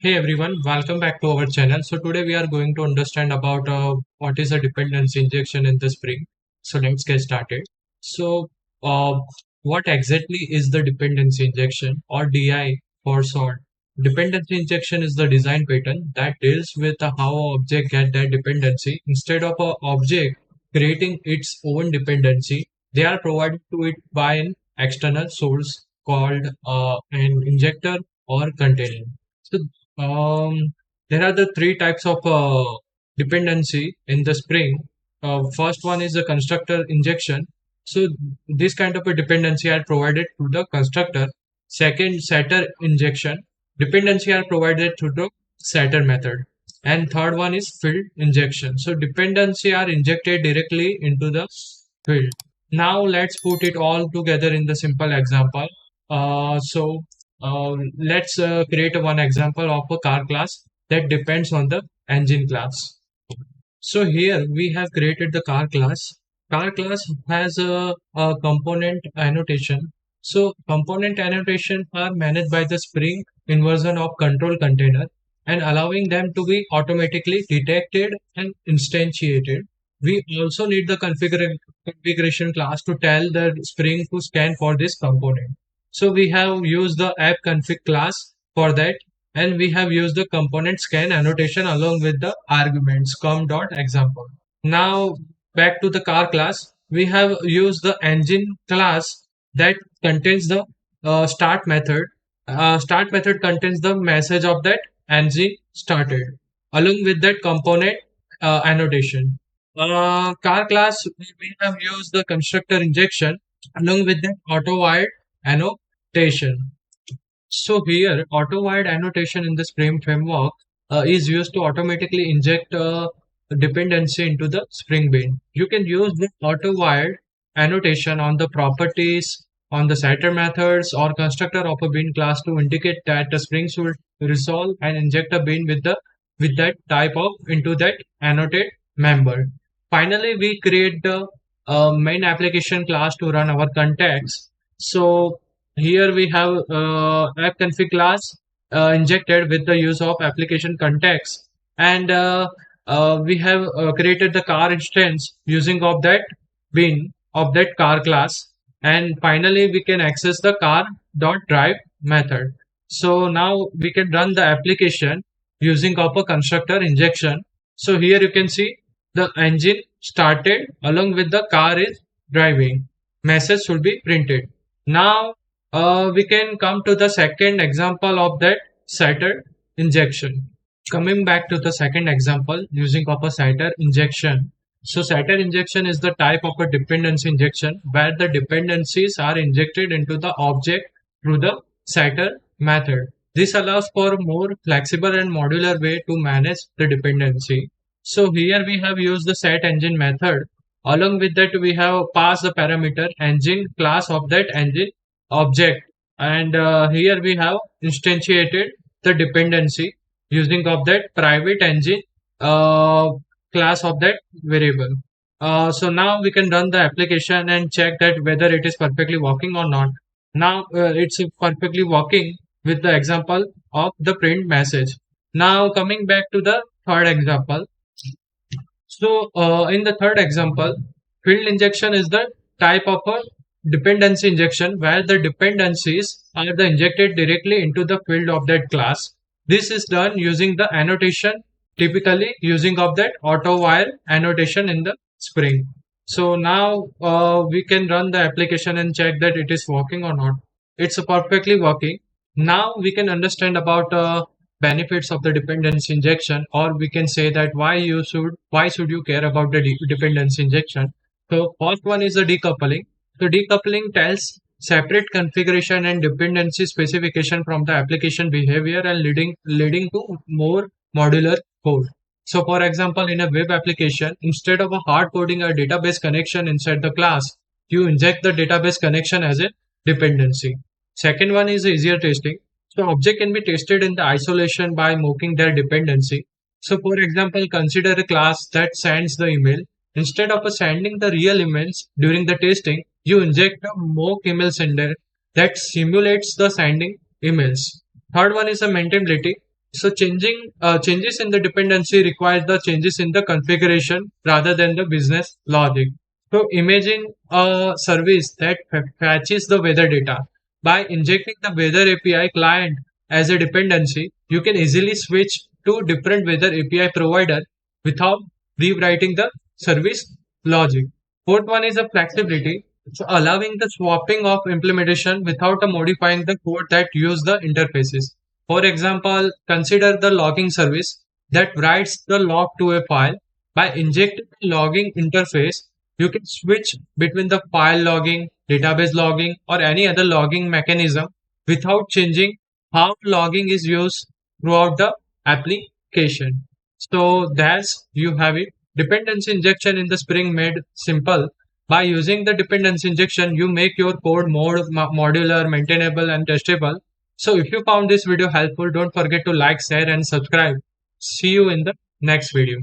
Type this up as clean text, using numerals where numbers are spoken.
Hey everyone, welcome back to our channel. So today we are going to understand about what is a dependency injection in the Spring. So let's get started. So uh, what exactly is the dependency injection or DI for short? Dependency injection is the design pattern that deals with how a object get that dependency. Instead of a object creating its own dependency, they are provided to it by an external source called an injector or container. So there are the three types of dependency in the Spring. First one is the constructor injection. So this kind of a dependency are provided to the constructor. Second, setter injection. Dependency are provided through the setter method. And third one is field injection. So dependency are injected directly into the field. Now let's put it all together in the simple example. Let's create one example of a car class that depends on the engine class. So here we have created the car class. Car class has a component annotation. So component annotation are managed by the Spring inversion of control container and allowing them to be automatically detected and instantiated. We also need the configuration class to tell the Spring to scan for this component. So we have used the app config class for that, and we have used the component scan annotation along with the arguments com.example. Now back to the car class, we have used the engine class that contains the start method. Start method contains the message of that engine started along with that component annotation. Car class, we have used the constructor injection along with that auto wired annotation. So here, auto-wired annotation in the Spring framework is used to automatically inject dependency into the Spring Bean. You can use the auto-wired annotation on the properties, on the setter methods, or constructor of a bean class to indicate that the Spring should resolve and inject a bean with that type of into that annotate member. Finally, we create the main application class to run our context. So here we have app config class injected with the use of application context, and we have created the car instance using of that bin of that car class, and finally we can access the car dot drive method. So now we can run the application using of a constructor injection. So here you can see the engine started along with the car is driving. Message should be printed. Now we can come to the second example of that setter injection. Coming back to the second example using of a setter injection. So setter injection is the type of a dependency injection where the dependencies are injected into the object through the setter method. This allows for more flexible and modular way to manage the dependency. So here we have used the set engine method. Along with that, we have passed the parameter engine class of that engine object, and here we have instantiated the dependency using of that private engine uh, class of that variable. So now we can run the application and check that whether it is perfectly working or not. Now it's perfectly working with the example of the print message. Now coming back to the third example. So, in the third example, field injection is the type of a dependency injection where the dependencies are the injected directly into the field of that class. This is done using the annotation, typically using of that auto wire annotation in the Spring. So now we can run the application and check that it is working or not. It's perfectly working. Now we can understand about benefits of the dependency injection, or we can say that why should you care about the dependency injection. So first one is the decoupling. So decoupling tells separate configuration and dependency specification from the application behavior and leading to more modular code. So for example, in a web application, instead of a hard coding a database connection inside the class, you inject the database connection as a dependency. Second one is easier testing. So object can be tested in the isolation by mocking their dependency. So for example, consider a class that sends the email. Instead of sending the real emails during the testing, you inject a mock email sender that simulates the sending emails. Third one is the maintainability. So changes in the dependency requires the changes in the configuration rather than the business logic. So imagine a service that fetches the weather data. By injecting the weather API client as a dependency, you can easily switch to different weather API provider without rewriting the service logic. Fourth one is a flexibility, so allowing the swapping of implementation without modifying the code that use the interfaces. For example, consider the logging service that writes the log to a file. By injecting the logging interface, you can switch between the file logging, database logging, or any other logging mechanism without changing how logging is used throughout the application. So that's you have it. Dependency injection in the Spring made simple. By using the dependency injection, you make your code more modular, maintainable, and testable. So if you found this video helpful, don't forget to like, share, and subscribe. See you in the next video.